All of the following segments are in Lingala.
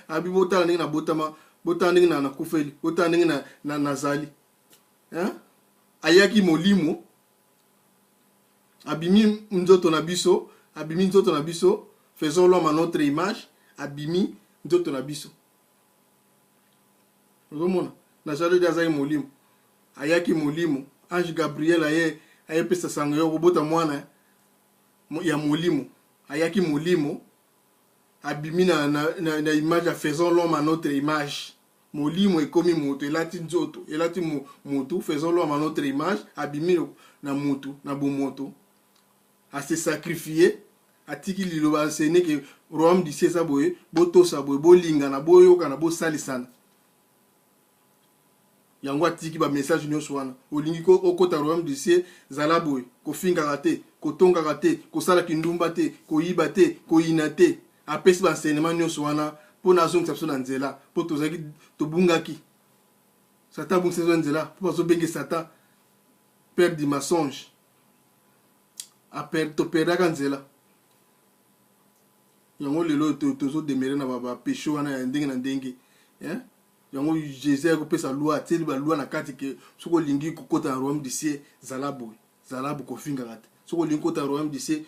abi botala ndenge na botama botala ndenge na kufeli botala ndenge na nazali ayaki molimo abimi nzoto na biso faisons l'homme à notre image abimi nzoto na biso ozomona na jardin d'azali molimo ayaki molimo ange Gabriel aye pesa sango yo kobota mwana ya molimo ayaki molimo abimi na image faisons l'homme à notre image molimo ekomi moto elati nzoto elati moto faisons l'homme à notre image abimi na moto na bomoto a se sacrifier atiki liloba enseigner que royaume du ciel boye botosa boye bolingana boyokana bosalisana yango atiki ba message nyonso wana olingi ko okota royaume du ciel zala boye kofingaka te kotongaka te kosala kindumba te koyiba te koyina te apesi ba enseignement nyonso wana pona azongisa biso na nzela po tozalaki tobungaki satan abungisa biso na nzela po bazobenge satan père du mensonge toperdaka nzela yango lelo tozodemere na bapeshe wana ya ndenge na ndenge yango jésus akopesa loi atieli baloi na kati ke soki olingi kokota na royaume du ciel zala boye kofingaka te soki olingi kokota na royaume du ciel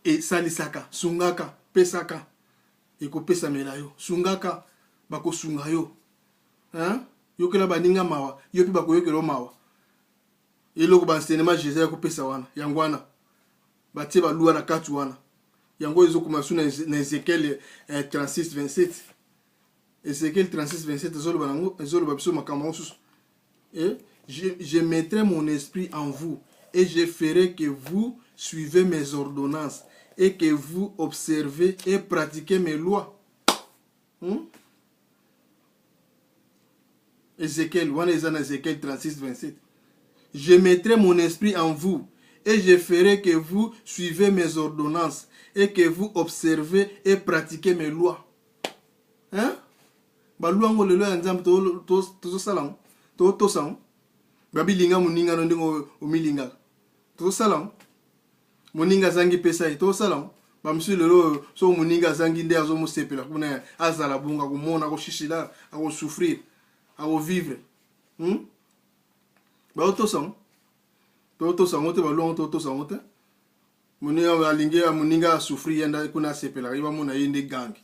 esalisaka sungaka pesaka ekopesamela yo sungaka bakosunga yo yokela baninga mawa yo mpe bakoyokela yo mawa eloko baenseignement jésus akopesa wana yango wana batie balua na kati wana yango ezokoma su na Ezekiel 36:27 Ezekiel 36:27 ezoloba biso makambo mosusu je mettrai mon esprit en vous et je ferai que vous suivez mes ordonnances et que vous observez et pratiquez mes lois. Ézéchiel 36:27. Je mettrai mon esprit en vous et je ferai que vous suivez mes ordonnances et que vous observez et pratiquez mes lois. Balua ngo lelo ya nzambe to salam to sang babilinga muninga no ndingo omilinga to salam muninga zangi pesa to salam bamsu lelo so muninga zangi nde azo musepela kuna azala bunga kumona ko shishila ako souffrir ako vivre ba to sang te balua to sang te muninga alinge muninga souffrir yanda kuna sepela iba mona yende gangi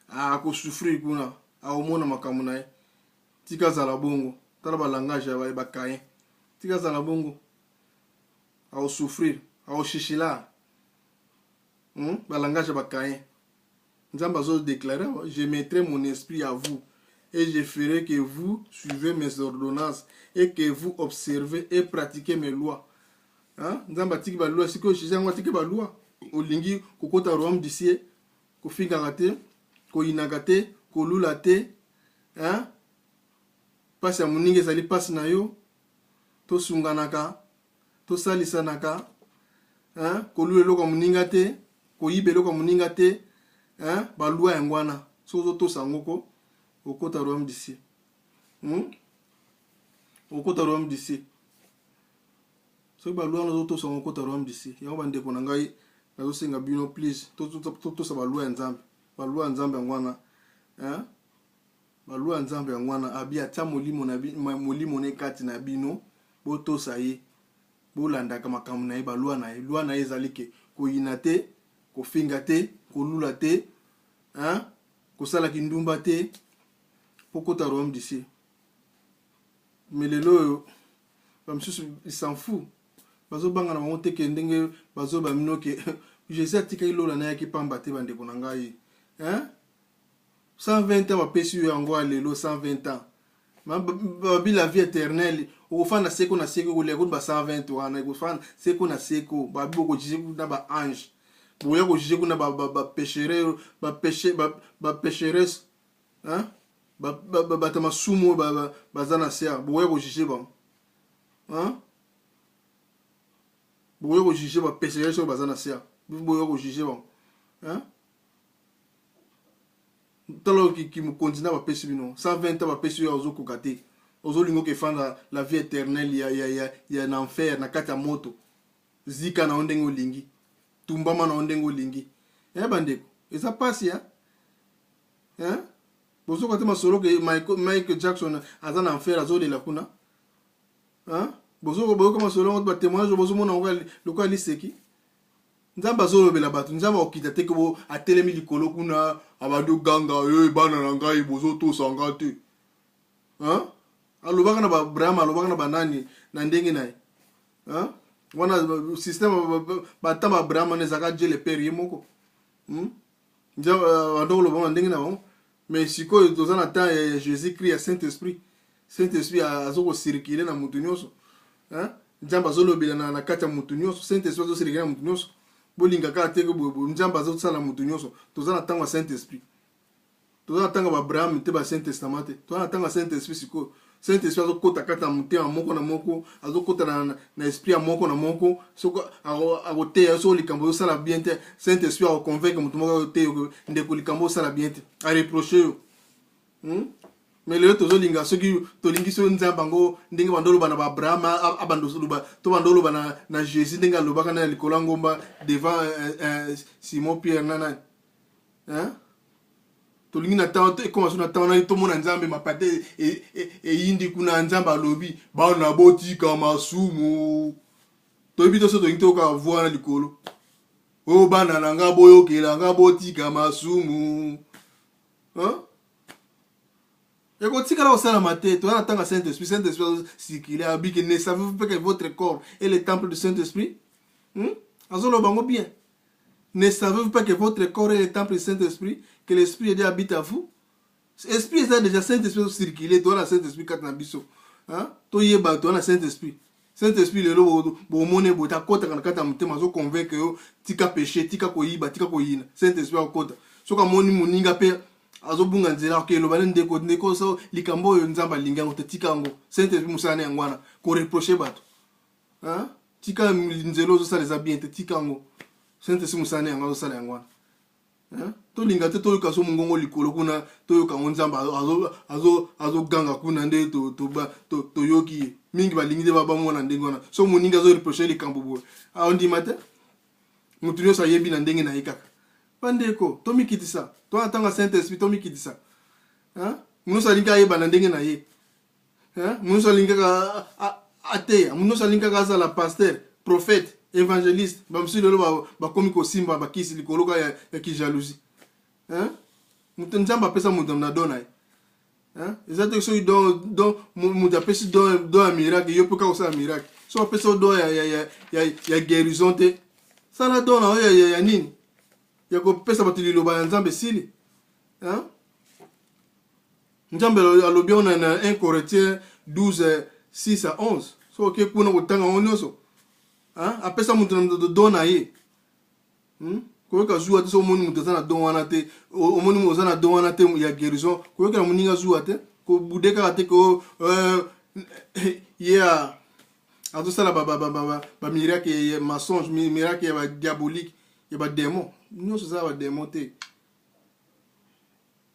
ako souffrir kuna aomona makambo na ye tika zala bongo tala ba langage ya ba kayen tika zala bongo ao souffrir ao shishila ba langage ya ba kayen nzamba zo déclarer je mettrai mon esprit à vous et je ferai que vous suivez mes ordonnances et que vous observez et pratiquez mes lois nzamba tiki ba loi siko shizangwa tiki ba loi olingi kokota royaume du ciel kofingaka te koyinaka te kolula te pasi ya moninga ezali pasi na yo tosunganaka tosalisanaka kolula eloko ya moninga te koyiba eloko ya moninga te balwa yango wana soki ozotosa yango okota royaume du ciel okota royaume du ciel soki balwa wana ozotosa yango okota royaume du ciel yango bandeko na ngai nazosenga bino please totosa balwa ya nzambe balwa ya nzambe yango wana balua nzambe yango wana abi atia molimo ne kati na bino botosa ye bolandaka makambo na ye balua na ye lua na ye ezali ke koyina te kofinga te kolula te kosala kindumba te pokota royaume du ciel mais lelo oyo bamisusu s'en fout bazobanga na bango te ke ndenge bazoba mino ke jésus atikaki lola na yaki pamba te bandeko na ngai 120 ans bapesi yo yango alelo 120 ans babi la vie éternelle okofanda seko na seko kolia kuti ba 120 wana ekofanda seko na seko babi okojije kuna ba ange boya kojije kuna ba pécheresse bata masumu baza na ser boya kojije bango boya kojije ba pécheresse baza na ser boya kojije bango talo ki mukonzi na bapesi bino 120 ans bapesi yo ozokoka te ozolingo kefanda la vie éternelle ya na enfer na kati ya moto zika na ndenge olingi tumbama na ndenge olingi bandeko eza pasi bozo ko te masolo ke Michael Jackson aza na enfer azo de la kuna hein bozo ko masolo ba témoignage bozo mona lokwa liseki nzamba zo bela batu nzamba okita te ko atelemi likolo kuna abadu ganga bana na ngai bozo to sanga te hein alobaka na ba Abraham alobaka na banani na ndenge naye hein wana système ba tama Abraham ne zaka Dieu le père yemoko nzamba ando lobaka ndenge na bon mais siko toza na temps ya Jésus Christ ya Saint-Esprit azoko circuler na mutu nyonso hein nzamba zo lobela na kati ya mutu nyonso Saint-Esprit zo circuler na mutu nyonso bolinga ka te ko nzamba zo sala mutu nyonso toza na temps ya Saint-Esprit toza na temps ya Abraham te ba Saint-Testament te toza na temps ya Saint-Esprit siko Saint-Esprit azokota kata mutema moko na moko azokota na esprit ya moko na moko soko agoteya so likambo yo sala bien te Saint-Esprit a convaincre mutu moko te ndeko likambo sala bien te a reprocher yo mais lelo tozolinga soki tolingi so nzamba ngo ndenge bandolo bana ba Abraham abandosuluba to bandolo bana na Jésus ndenge alobaka na likolo ngomba devant Simon Pierre nana hein tolingi na tawo te commence na tawo na to mona nzambe mapate yindi kuna nzamba lobi ba na botika masumu to bito so to into ka voix na likolo o bana na nga boyo kela nga botika masumu hein yako tika la osala mate to na tanga Saint-Esprit sikile abike ne savez-vous pas que votre corps est le temple du Saint-Esprit azolo bango bien. Ne savez-vous pas que votre corps est le temple du Saint-Esprit, que l'Esprit de Dieu habite à vous? L'Esprit est déjà Saint-Esprit circulé, toi la Saint-Esprit quand na biso. Hein? Toi yeba toi la Saint-Esprit. Saint-Esprit le lo bo mone bo ta kota kana kata mutema zo convaincre yo tika péché, tika koyiba, tika koyina. Saint-Esprit akota. Soka moni muninga pe azobunga nzela ke lo balende ko ndeko so likambo yo nzamba linga ngo tika ngo. Saint-Esprit musane ngwana ko reprocher bato. Hein? Tika nzelo zo sala za bien tika ngo. Saint-Esprit musane yango sala yangwana hein to linga te to yoka so mungongo likolo kuna to yoka nzamba azo ganga kuna nde to yoki mingi ba lingi de baba mona ndenge wana so muninga zo reprocher likambo bo ondi mate mutu nyosa yebi na ndenge na yekaka bandeko to mikitisa to atanga Saint-Esprit to mikitisa hein munosa linga yeba na ndenge na ye hein munosa linga ka ateya munosa linga ka sala pasteur prophète évangéliste bamsi lelo ba komi ko simba ba kisi likolo ka ya ki jalousie hein mutu nzamba pesa mutu na dona hein ezate so do mutu pesa do miracle yo poka osa miracle so pesa do ya guérison te sala dona ya nini ya ko pesa batililo ba nzambe sili hein nzambe alobi on na 1 Corinthiens 12 6 à 11 so ke kuna kutanga onyoso hein apesa mutu na dona ye ko ka zuwa te so moni mutu na don wana te o moni mo na don wana te ya guérison ko ka muninga zuwa te ko budeka te ko yeah ato sala ba miracle ya mensonge miracle ya diabolique ya ba démon nous ça ba démon te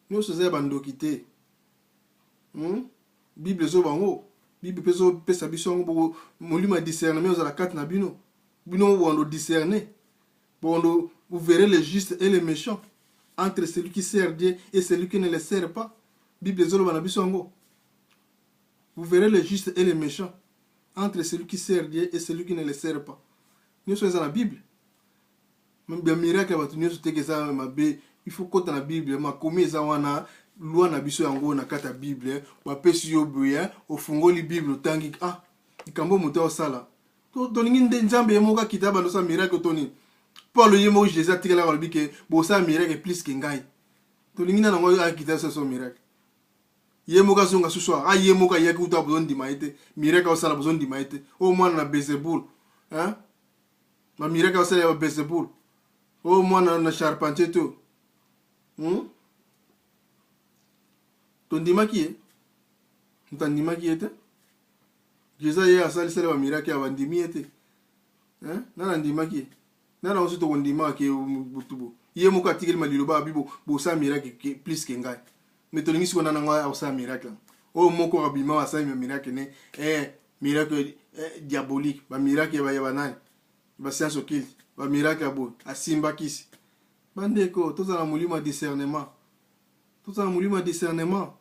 nous ça ba ndokite Bible zo bango Bible peso pesa biso ngo molima discernement aux la carte na bino wondo discerner bondo vous verrez le juste et le méchant entre celui qui sert Dieu et celui qui ne le sert pas. Bible zo bana biso ngo vous verrez le juste et le méchant entre celui qui sert Dieu et celui qui ne le sert pas. Nous sommes dans la Bible. Même bien miracle va tenir sur que ça mabe il faut que dans la Bible ma commis ça wana loi na biso yango na kata Bible wa pesi yo buya ofungoli Bible tangi ikambo muto osala to lingi nzambe yemoka kitaba no sa miracle toni Paul yemo Jésus atikala ba bike bo sa miracle plus que ngai to lingi na ngo akita so miracle yemoka zonga suswa yemoka yaki uta besoin di maite miracle osala besoin di maite o mwana na Bezebul hein ma miracle osala ya Bezebul o mwana na charpentier to tondimaki ntandimaki ete Jésus ye asali sala ba miracle ya bandimi ete hein nana ndimaki nana osu to ndima ke butubo ye muka tikeli malilo ba bibo bo sa miracle plus que ngai mais to lingi siko nana ngwa sa miracle o moko abima asali miracle ne miracle diabolique ba miracle ba yabanani ba science occulte ba miracle abo asimba kisi bandeko tozala mulima discernement ça molimo discernement.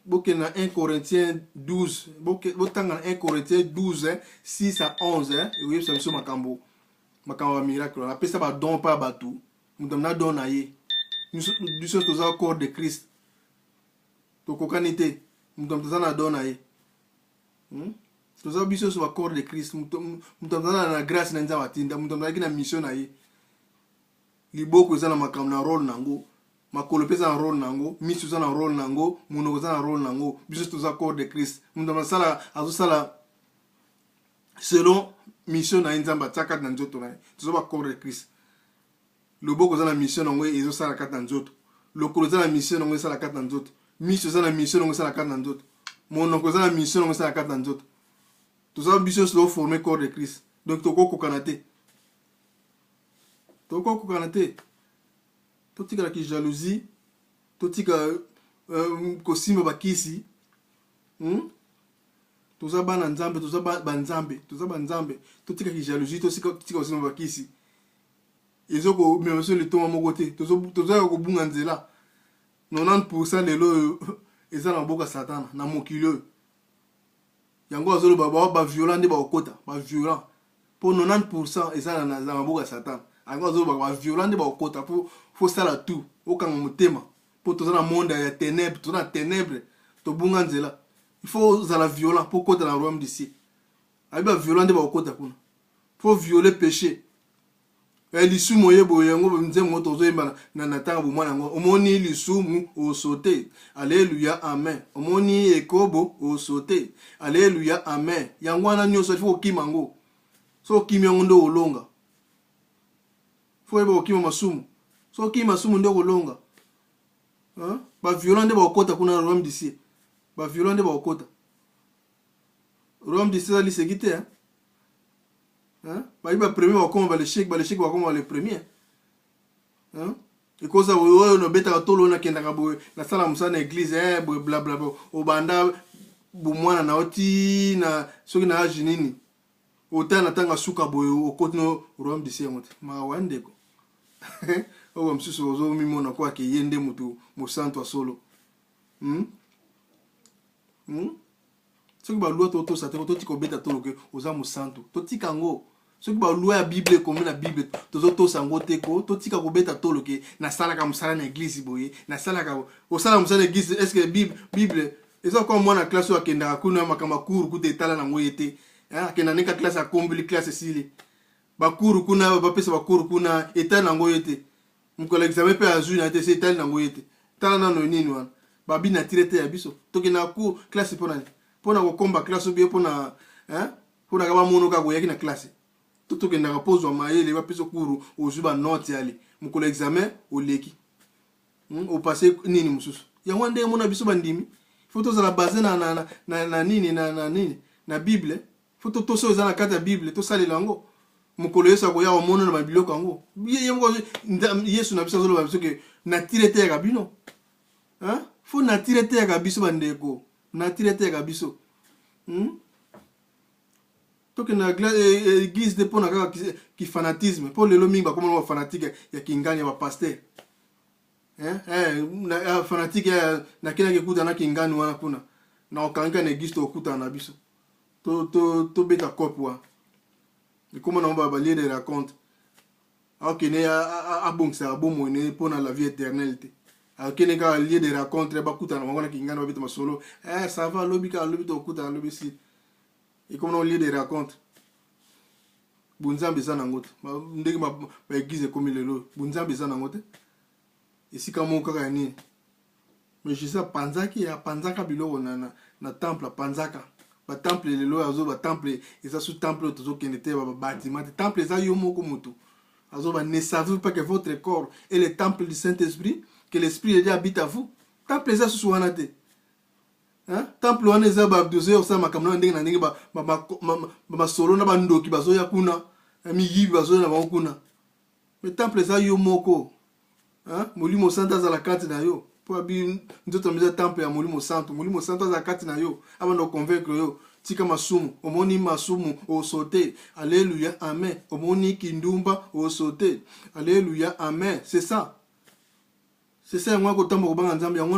Boke na 1 Corinthiens 12, botanga 1 Corinthiens 12, 6 à 11, et oui, ça me semble makambo miracle. La paix ça va don pas batou. Nous donne don aye. Nous sommes tous au corps de Christ. To kokanité. Nous donne ça na don aye. Tous au biso sur le corps de Christ. Nous donne la grâce na nza watinda. Nous donne la mission aye. Liboko za na makam na rôle nango. Makolo pesa na rôle nango, misu za na rôle nango, monoko za na rôle nango, biso tous au corps de Christ. Nous donne ça la selon mission na nzamba tsaka na nzoto na tous au corps de Christ. Le boko za na mission nango ezo sala kata nzoto. Le kolo za na mission nango sala kata nzoto. Misu za na mission nango sala kata nzoto. Monoko za na mission nango sala kata nzoto. Tous au biso slow former corps de Christ. Donc toko kokanate. Toko kokanate. Totika la ki jalousie, totika kosima bakisi, toza bana nzambe, toza banzambe, totika ki jalousie, totika kosima bakisi. Ezoko memeso le toma mokote, toza ko bunga nzela. 90% lelo eza na boka satana, na mokilo. Yango azolo ba violent de ba okota, ba violent. Pour 90% eza na boka satana. Yango azolo ba violent de ba okota pour faut ça là tout aucun motema pour tout dans le monde ya ténèbres tout dans ténèbres to bunga nzela il faut za la violent pour côté dans le royaume d'ici aiba violent de ba côté kuna faut violer péché et lisumu yebo yango nzemo tozo yemba na natanga bo mwana ngo omoni lisumu o sauter alléluia amen omoni ekobo o sauter alléluia amen yango na nyoso faut kimango so kimyango ndo olonga faut yebo kima masumu so ki masumu ndo kolonga ba violent de ba okota kuna royaume d'ici ba violent de ba okota royaume d'ici ça li segité ba iba premier ba comme ba le chèque ba comme le premier et cause oyo no beta tolo na kenda kabo na sala musana église bla bla bla obanda bu mwana na oti na soki na age nini otana tanga suka boyo okotino royaume d'ici ngote ma wandeko owa msusu ozo mimona kwa ke yende mutu musanto solo soki ba loi to satana to tiko beta to ke oza musanto to tika ngo soki ba loi ya bible comme na bible to sango teko to tika ko beta to ke na sala ka musala na église boye na sala ka o sala musala na église est-ce que bible eza comme moi na classe wa kenda kuna makama kuru kutetala na ngoyete kenda nika classe a kombili classe sili ba kuru kuna ba pesa ba kuru kuna etana ngoyete mukolo examen pe azui na tese tali na ngoyete tala na no nini wana babi na tirete ya biso toke na ku classe pona ko komba classe bien pona pona ka ba mono ka goyaki na classe toke na repose wa mayele ba pesa kuru ozuba note ali mukolo examen o leki o passer nini mususu ya wande mona biso bandimi faut to za la base na nini na bible faut to so za na kata bible to sali lango mukolo yesu akoya omono na mabiloko yango yesu na biso azoloba biso ke natire te ya bino fo natire te ya biso bandeko natire te ya biso toke na église de pona kaka ki fanatisme po lelo mingi bakoma na fanatique ya kingani ya pasteur na fanatique na kina kekuta na kingani wana kuna na okanga na église to okuta na biso to beta kopwa. Et comment on va balayer des racontes? Alors qu'il y a bon c'est un bon moyen pour la vie éternelle. Alors qu'il y a lié des racontes, ba kuta na ngona kingana ba bitama solo. Ça va lobby to kuta lobby si. Et comment on lit des racontes? Bunzambe sana ngote. Ndenge ba église comme le lo. Bunzambe sana ngote. Et si kamo kaka ni. Mais je sais panzaka bilo na temple panzaka. Ba temple le lo azo ba temple eza sous temple tozo kenete ba bâtiment temple eza yo moko moto azo ba ne savez pas que votre corps est le temple du Saint-Esprit, que l'Esprit de Dieu habite à vous. Temple eza sous wanate temple wana eza ba doze osa makamna ndenge na ndenge ba solo na ba ndoki bazo ya kuna mi yibi bazo na ba kuna mais temple eza yo moko molimo santa za la carte na yo pour abi ndoto meza temple ya molimo santo za kati na yo abando convaincre yo tika masumu omoni masumu o sauter alléluia amen omoni kindumba o sauter alléluia amen c'est ça c'est ça yango akotambola kobanga nzambe yango